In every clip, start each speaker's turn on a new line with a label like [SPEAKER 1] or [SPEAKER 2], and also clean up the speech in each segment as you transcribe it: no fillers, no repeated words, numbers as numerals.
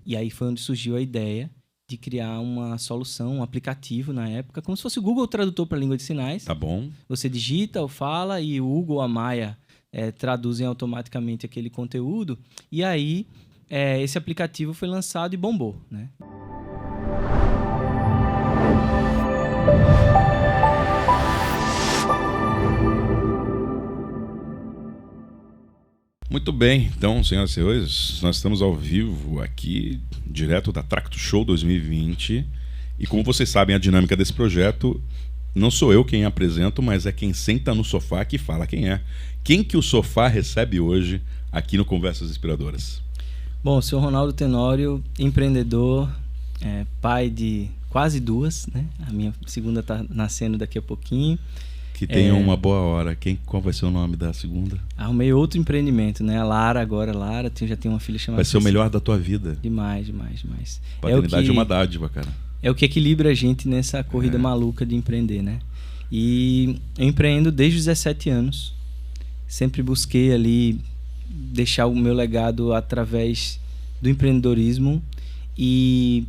[SPEAKER 1] E aí foi onde surgiu a ideia de criar uma solução, um aplicativo na época, como se fosse o Google Tradutor para língua de sinais.
[SPEAKER 2] Tá bom.
[SPEAKER 1] Você digita ou fala e o Hugo ou a Maia traduzem automaticamente aquele conteúdo. E aí esse aplicativo foi lançado e bombou, né?
[SPEAKER 2] Muito bem, então, senhoras e senhores, nós estamos ao vivo aqui, direto da Tracto Show 2020. E como vocês sabem, a dinâmica desse projeto, não sou eu quem apresento, mas é quem senta no sofá que fala quem é. Quem que o sofá recebe hoje aqui no Conversas Inspiradoras?
[SPEAKER 1] Bom, eu sou Ronaldo Tenório, empreendedor, pai de quase 2, né? A minha segunda está nascendo daqui a pouquinho.
[SPEAKER 2] Que tenha uma boa hora. Qual vai ser o nome da segunda?
[SPEAKER 1] Arrumei outro empreendimento, né? A Lara agora. Já tem uma filha chamada...
[SPEAKER 2] Vai ser o melhor da tua vida.
[SPEAKER 1] Demais.
[SPEAKER 2] Paternidade é uma dádiva, cara.
[SPEAKER 1] É o que equilibra a gente nessa corrida maluca de empreender, né? E eu empreendo desde os 17 anos. Sempre busquei ali deixar o meu legado através do empreendedorismo e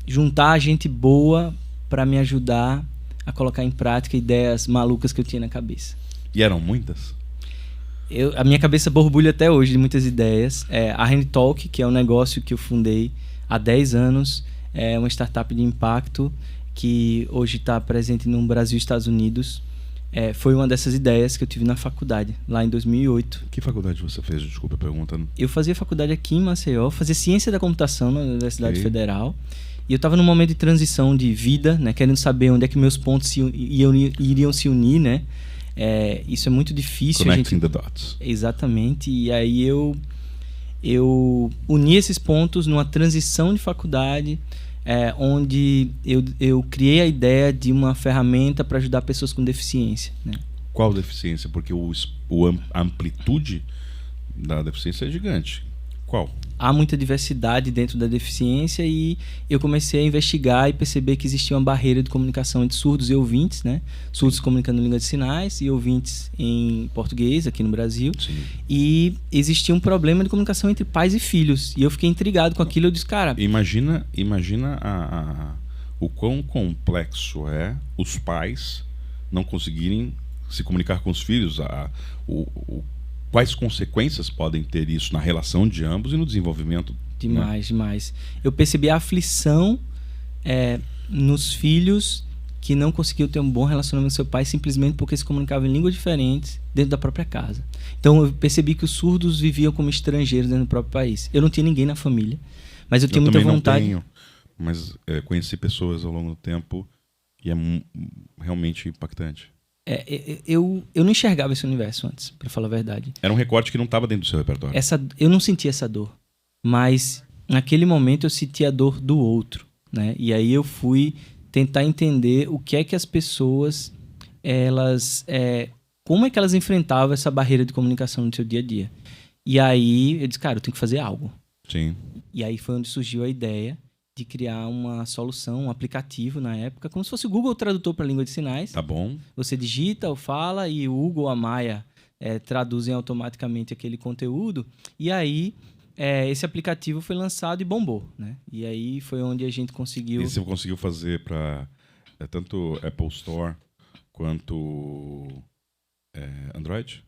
[SPEAKER 1] juntar gente boa para me ajudar a colocar em prática ideias malucas que eu tinha na cabeça.
[SPEAKER 2] E eram muitas?
[SPEAKER 1] A minha cabeça borbulha até hoje de muitas ideias. A HandTalk, que é um negócio que eu fundei há 10 anos, é uma startup de impacto que hoje está presente no Brasil e Estados Unidos. Foi uma dessas ideias que eu tive na faculdade, lá em 2008.
[SPEAKER 2] Que faculdade você fez? Desculpa a pergunta.
[SPEAKER 1] Eu fazia faculdade aqui em Maceió, fazia ciência da computação na Universidade Federal. E eu estava num momento de transição de vida, né, querendo saber onde é que meus pontos iriam se unir, né? Isso é muito difícil.
[SPEAKER 2] Connecting the dots.
[SPEAKER 1] Exatamente. E aí eu uni esses pontos numa transição de faculdade, onde eu criei a ideia de uma ferramenta para ajudar pessoas com deficiência, né?
[SPEAKER 2] Qual deficiência? Porque a amplitude da deficiência é gigante. Qual?
[SPEAKER 1] Há muita diversidade dentro da deficiência e eu comecei a investigar e perceber que existia uma barreira de comunicação entre surdos e ouvintes, né? Surdos comunicando em língua de sinais e ouvintes em português aqui no Brasil.
[SPEAKER 2] Sim.
[SPEAKER 1] E existia um problema de comunicação entre pais e filhos. E eu fiquei intrigado com aquilo. Eu disse, cara...
[SPEAKER 2] Imagina o quão complexo é os pais não conseguirem se comunicar com os filhos. Quais consequências podem ter isso na relação de ambos e no desenvolvimento?
[SPEAKER 1] Demais. Eu percebi a aflição nos filhos que não conseguiam ter um bom relacionamento com seu pai simplesmente porque se comunicavam em línguas diferentes dentro da própria casa. Então eu percebi que os surdos viviam como estrangeiros dentro do próprio país. Eu não tinha ninguém na família, mas eu tinha muita vontade.
[SPEAKER 2] Não tenho, mas conheci pessoas ao longo do tempo e é realmente impactante.
[SPEAKER 1] Eu não enxergava esse universo antes, para falar a verdade.
[SPEAKER 2] Era um recorte que não estava dentro do seu repertório.
[SPEAKER 1] Eu não sentia essa dor, mas naquele momento eu senti a dor do outro, né? E aí eu fui tentar entender o que é que as pessoas, como é que elas enfrentavam essa barreira de comunicação no seu dia a dia. E aí eu disse, cara, eu tenho que fazer algo.
[SPEAKER 2] Sim.
[SPEAKER 1] E aí foi onde surgiu a ideia de criar uma solução, um aplicativo na época, como se fosse o Google Tradutor para língua de sinais.
[SPEAKER 2] Tá bom.
[SPEAKER 1] Você digita ou fala e o Hugo ou a Maia traduzem automaticamente aquele conteúdo. E aí esse aplicativo foi lançado e bombou, né? E aí foi onde a gente conseguiu...
[SPEAKER 2] E você conseguiu fazer para tanto Apple Store quanto Android?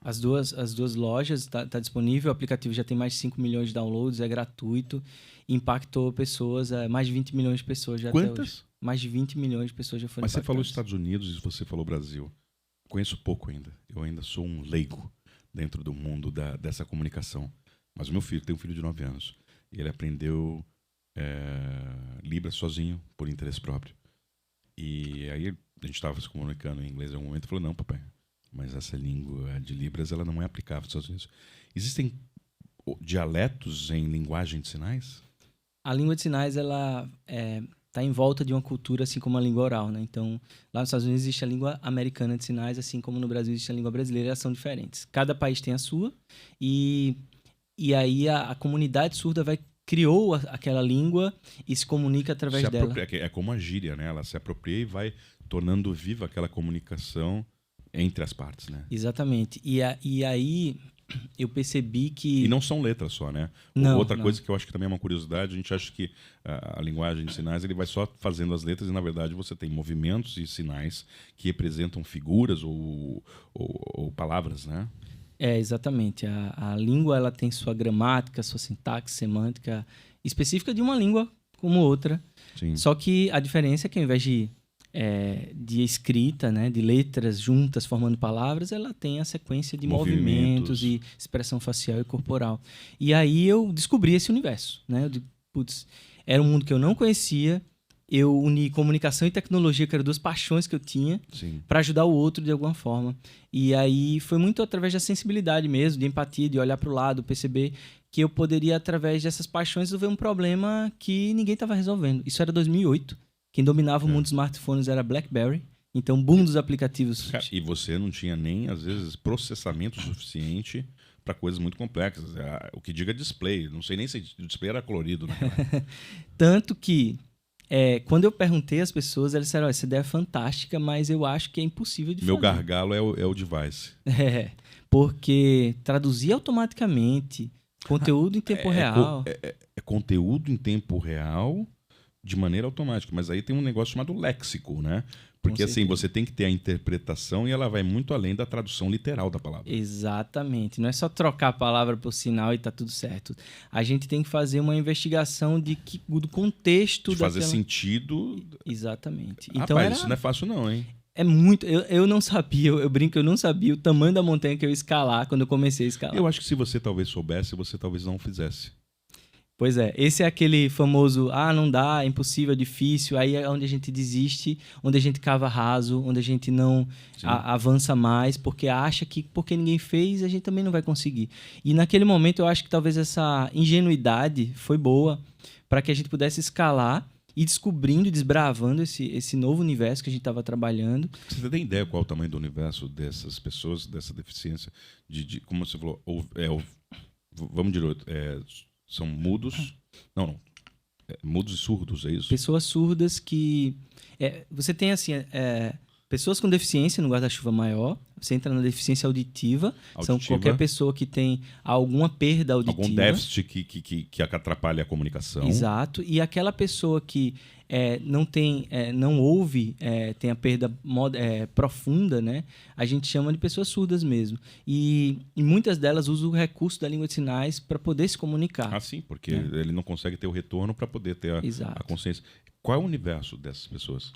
[SPEAKER 1] As duas lojas tá disponível. O aplicativo já tem mais de 5 milhões de downloads, é gratuito. Impactou pessoas, mais de 20 milhões de pessoas já.
[SPEAKER 2] Quantas?
[SPEAKER 1] Até hoje. Mais de 20 milhões de pessoas já foram
[SPEAKER 2] Mas
[SPEAKER 1] impactadas.
[SPEAKER 2] você falou Estados Unidos e você falou Brasil. Conheço pouco ainda. Eu ainda sou um leigo dentro do mundo dessa comunicação. Mas o meu filho, tem um filho de 9 anos. E ele aprendeu Libras sozinho, por interesse próprio. E aí a gente estava se comunicando em inglês em algum momento e falou, não, papai, mas essa língua de Libras ela não é aplicável nos Estados Unidos. Existem dialetos em linguagem de sinais?
[SPEAKER 1] A língua de sinais, ela está em volta de uma cultura, assim como a língua oral, né? Então, lá nos Estados Unidos existe a língua americana de sinais, assim como no Brasil existe a língua brasileira, elas são diferentes. Cada país tem a sua e aí a comunidade surda criou aquela língua e se comunica através dela.
[SPEAKER 2] É como a gíria, né? Ela se apropria e vai tornando viva aquela comunicação entre as partes, né?
[SPEAKER 1] Exatamente. E aí eu percebi que...
[SPEAKER 2] E não são letras só, né?
[SPEAKER 1] Não,
[SPEAKER 2] Outra
[SPEAKER 1] não.
[SPEAKER 2] coisa que eu acho que também é uma curiosidade, a gente acha que a linguagem de sinais ele vai só fazendo as letras e, na verdade, você tem movimentos e sinais que representam figuras ou palavras, né?
[SPEAKER 1] Exatamente. A língua ela tem sua gramática, sua sintaxe, semântica específica de uma língua como outra.
[SPEAKER 2] Sim.
[SPEAKER 1] Só que a diferença é que ao invés de escrita, né, de letras juntas formando palavras, ela tem a sequência de movimentos e expressão facial e corporal. E aí eu descobri esse universo, né? Eu digo, putz, era um mundo que eu não conhecia. Eu uni comunicação e tecnologia, que eram duas paixões que eu tinha, para ajudar o outro de alguma forma. E aí foi muito através da sensibilidade mesmo, de empatia, de olhar para o lado, perceber que eu poderia, através dessas paixões, resolver um problema que ninguém estava resolvendo. Isso era 2008. Quem dominava o mundo dos smartphones era BlackBerry. Então, boom dos aplicativos.
[SPEAKER 2] Cara, e você não tinha nem, às vezes, processamento suficiente para coisas muito complexas. O que diga display. Não sei nem se o display era colorido, né?
[SPEAKER 1] Tanto que, quando eu perguntei às pessoas, elas disseram, essa ideia é fantástica, mas eu acho que é impossível de fazer.
[SPEAKER 2] Meu gargalo é o device.
[SPEAKER 1] Porque traduzir automaticamente conteúdo em tempo real...
[SPEAKER 2] É conteúdo em tempo real de maneira automática. Mas aí tem um negócio chamado léxico, né? Porque assim, você tem que ter a interpretação e ela vai muito além da tradução literal da palavra.
[SPEAKER 1] Exatamente. Não é só trocar a palavra por sinal e tá tudo certo. A gente tem que fazer uma investigação do contexto
[SPEAKER 2] de fazer sentido.
[SPEAKER 1] Exatamente.
[SPEAKER 2] Então, isso não é fácil não, hein?
[SPEAKER 1] É muito... Eu não sabia, eu brinco que eu não sabia o tamanho da montanha que eu ia escalar quando eu comecei a escalar.
[SPEAKER 2] Eu acho que se você talvez soubesse, você talvez não fizesse.
[SPEAKER 1] Pois é, esse é aquele famoso, não dá, é impossível, é difícil, aí é onde a gente desiste, onde a gente cava raso, onde a gente não avança mais, porque acha que porque ninguém fez, a gente também não vai conseguir. E naquele momento eu acho que talvez essa ingenuidade foi boa para que a gente pudesse escalar e descobrindo e desbravando esse novo universo que a gente estava trabalhando.
[SPEAKER 2] Você tem ideia qual é o tamanho do universo dessas pessoas, dessa deficiência? Como você falou, vamos direto, são mudos? Não. Mudos e surdos, é isso?
[SPEAKER 1] Pessoas surdas que... você tem, assim, pessoas com deficiência no guarda-chuva maior. Você entra na deficiência auditiva. São qualquer pessoa que tem alguma perda auditiva.
[SPEAKER 2] Algum déficit que atrapalha a comunicação.
[SPEAKER 1] Exato. E aquela pessoa que não ouve, tem a perda profunda, né? A gente chama de pessoas surdas mesmo. E muitas delas usam o recurso da língua de sinais para poder se comunicar.
[SPEAKER 2] Sim, porque ele não consegue ter o retorno para poder ter a consciência. Qual é o universo dessas pessoas?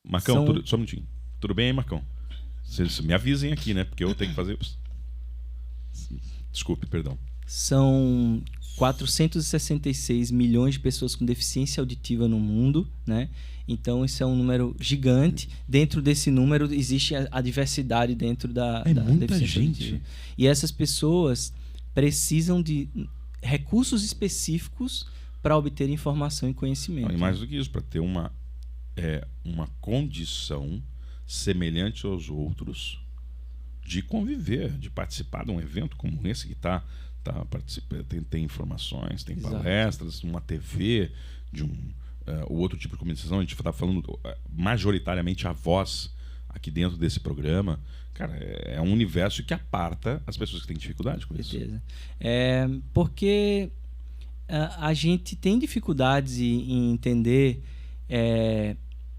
[SPEAKER 2] Marcão, só um minutinho. Tudo bem aí, Marcão? Vocês me avisem aqui, né? Porque eu tenho que fazer... Desculpe, perdão.
[SPEAKER 1] São 466 milhões de pessoas com deficiência auditiva no mundo, né? Então, isso é um número gigante. Dentro desse número, existe a diversidade dentro da
[SPEAKER 2] muita
[SPEAKER 1] deficiência
[SPEAKER 2] gente.
[SPEAKER 1] auditiva. E essas pessoas precisam de recursos específicos para obter informação e conhecimento.
[SPEAKER 2] E mais do que isso, para ter uma condição semelhante aos outros de conviver, de participar de um evento como esse que tem informações, tem palestras, uma TV, o outro tipo de comunicação. A gente está falando majoritariamente a voz aqui dentro desse programa. Cara, é um universo que aparta as pessoas que têm dificuldade com isso.
[SPEAKER 1] Certeza. Porque a gente tem dificuldades em entender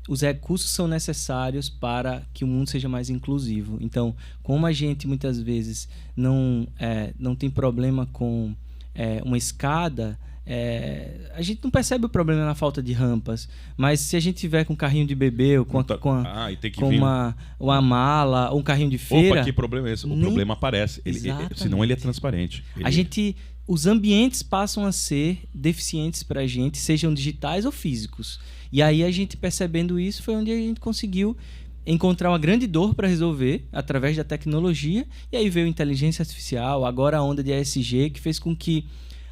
[SPEAKER 1] os recursos são necessários para que o mundo seja mais inclusivo. Então, como a gente muitas vezes não tem problema com uma escada, a gente não percebe o problema na falta de rampas. Mas se a gente tiver com um carrinho de bebê ou com uma mala ou um carrinho de feira...
[SPEAKER 2] Opa, que problema é esse? O problema aparece. Senão ele é transparente.
[SPEAKER 1] Os ambientes passam a ser deficientes para a gente, sejam digitais ou físicos. E aí a gente percebendo isso foi onde a gente conseguiu encontrar uma grande dor para resolver através da tecnologia. E aí veio a inteligência artificial, agora a onda de ESG, que fez com que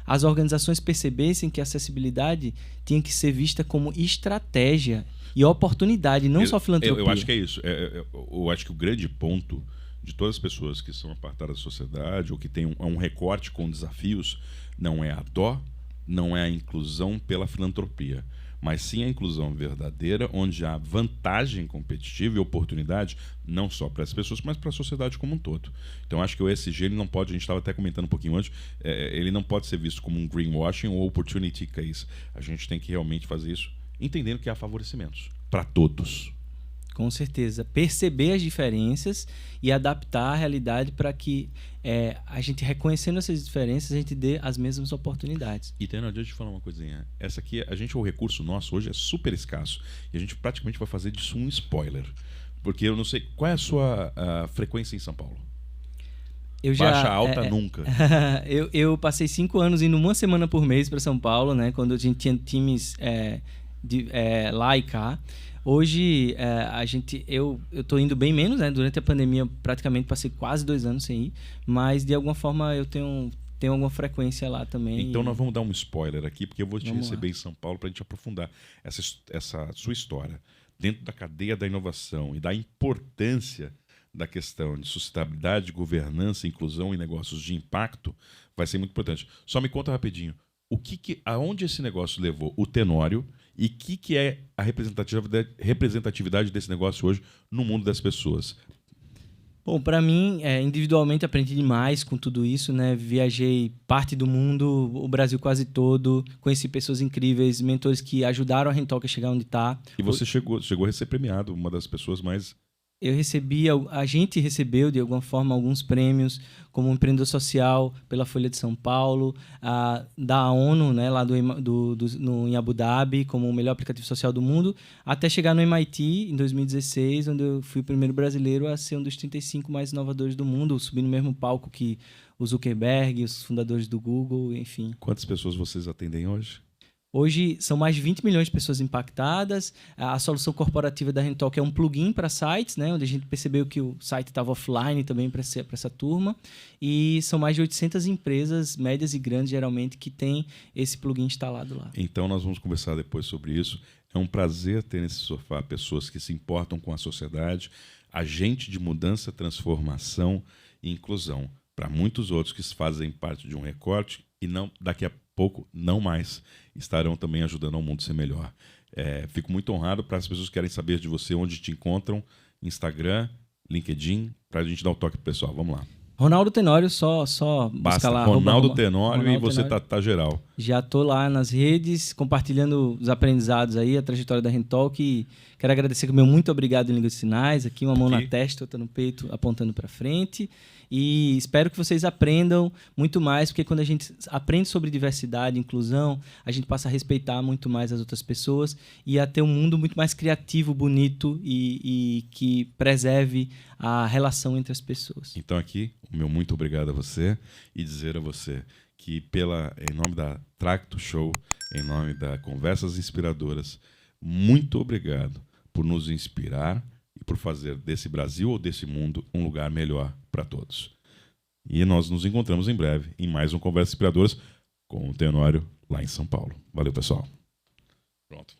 [SPEAKER 1] as organizações percebessem que a acessibilidade tinha que ser vista como estratégia e oportunidade, não só filantropia.
[SPEAKER 2] Eu acho que é isso. Eu acho que o grande ponto de todas as pessoas que são apartadas da sociedade ou que têm um recorte com desafios não é a dó, não é a inclusão pela filantropia, mas sim a inclusão verdadeira, onde há vantagem competitiva e oportunidade, não só para as pessoas, mas para a sociedade como um todo. Então, acho que o ESG, ele não pode, a gente estava até comentando um pouquinho antes, ele não pode ser visto como um greenwashing ou opportunity case. A gente tem que realmente fazer isso entendendo que há favorecimentos para todos.
[SPEAKER 1] Com certeza. Perceber as diferenças e adaptar a realidade para que a gente, reconhecendo essas diferenças, a gente dê as mesmas oportunidades.
[SPEAKER 2] E, Tenório, deixa eu te falar uma coisinha. Essa aqui, o recurso nosso hoje é super escasso. E a gente praticamente vai fazer disso um spoiler. Porque eu não sei, qual é a sua frequência em São Paulo? Baixa, alta, nunca.
[SPEAKER 1] Eu passei 5 anos indo uma semana por mês para São Paulo, né? Quando a gente tinha times lá e cá. Hoje, eu tô indo bem menos, né? Durante a pandemia, praticamente passei quase 2 anos sem ir. Mas, de alguma forma, eu tenho alguma frequência lá também.
[SPEAKER 2] Então, nós vamos dar um spoiler aqui, porque eu vou te receber em São Paulo para a gente aprofundar essa sua história dentro da cadeia da inovação e da importância da questão de sustentabilidade, governança, inclusão e negócios de impacto. Vai ser muito importante. Só me conta rapidinho, aonde esse negócio levou o Tenório e o que é a representatividade desse negócio hoje no mundo das pessoas?
[SPEAKER 1] Bom, para mim, individualmente aprendi demais com tudo isso, né? Viajei parte do mundo, o Brasil quase todo, conheci pessoas incríveis, mentores que ajudaram a Rentalk a chegar onde está.
[SPEAKER 2] E você chegou a ser premiado, uma das pessoas mais...
[SPEAKER 1] A gente recebeu de alguma forma alguns prêmios como empreendedor social pela Folha de São Paulo, da ONU, né, lá em Abu Dhabi, como o melhor aplicativo social do mundo, até chegar no MIT em 2016, onde eu fui o primeiro brasileiro a ser um dos 35 mais inovadores do mundo, subir no mesmo palco que o Zuckerberg, os fundadores do Google, enfim.
[SPEAKER 2] Quantas pessoas vocês atendem hoje?
[SPEAKER 1] Hoje são mais de 20 milhões de pessoas impactadas. A solução corporativa da Rentalk é um plugin para sites, né, onde a gente percebeu que o site estava offline também para essa turma. E são mais de 800 empresas, médias e grandes, geralmente, que têm esse plugin instalado lá.
[SPEAKER 2] Então, nós vamos conversar depois sobre isso. É um prazer ter nesse sofá pessoas que se importam com a sociedade, agente de mudança, transformação e inclusão. Para muitos outros que fazem parte de um recorte e não, daqui a pouco, não mais, estarão também ajudando ao mundo a ser melhor. Fico muito honrado. Para as pessoas que querem saber de você, onde te encontram, Instagram, LinkedIn, para a gente dar o toque pro pessoal. Vamos lá.
[SPEAKER 1] Ronaldo Tenório, só
[SPEAKER 2] basta
[SPEAKER 1] lá.
[SPEAKER 2] Ronaldo Tenório e você tá geral.
[SPEAKER 1] Já tô lá nas redes, compartilhando os aprendizados aí, a trajetória da Rentalk. E quero agradecer com o meu muito obrigado em língua de sinais. Aqui, uma mão na testa, outra no peito, apontando para frente. E espero que vocês aprendam muito mais, porque quando a gente aprende sobre diversidade e inclusão, a gente passa a respeitar muito mais as outras pessoas e a ter um mundo muito mais criativo, bonito e que preserve a relação entre as pessoas.
[SPEAKER 2] Então aqui, o meu muito obrigado a você e dizer a você que em nome da Tracto Show, em nome da Conversas Inspiradoras, muito obrigado por nos inspirar e por fazer desse Brasil ou desse mundo um lugar melhor para todos. E nós nos encontramos em breve em mais um Conversas Inspiradoras com o Tenório lá em São Paulo. Valeu, pessoal. Pronto.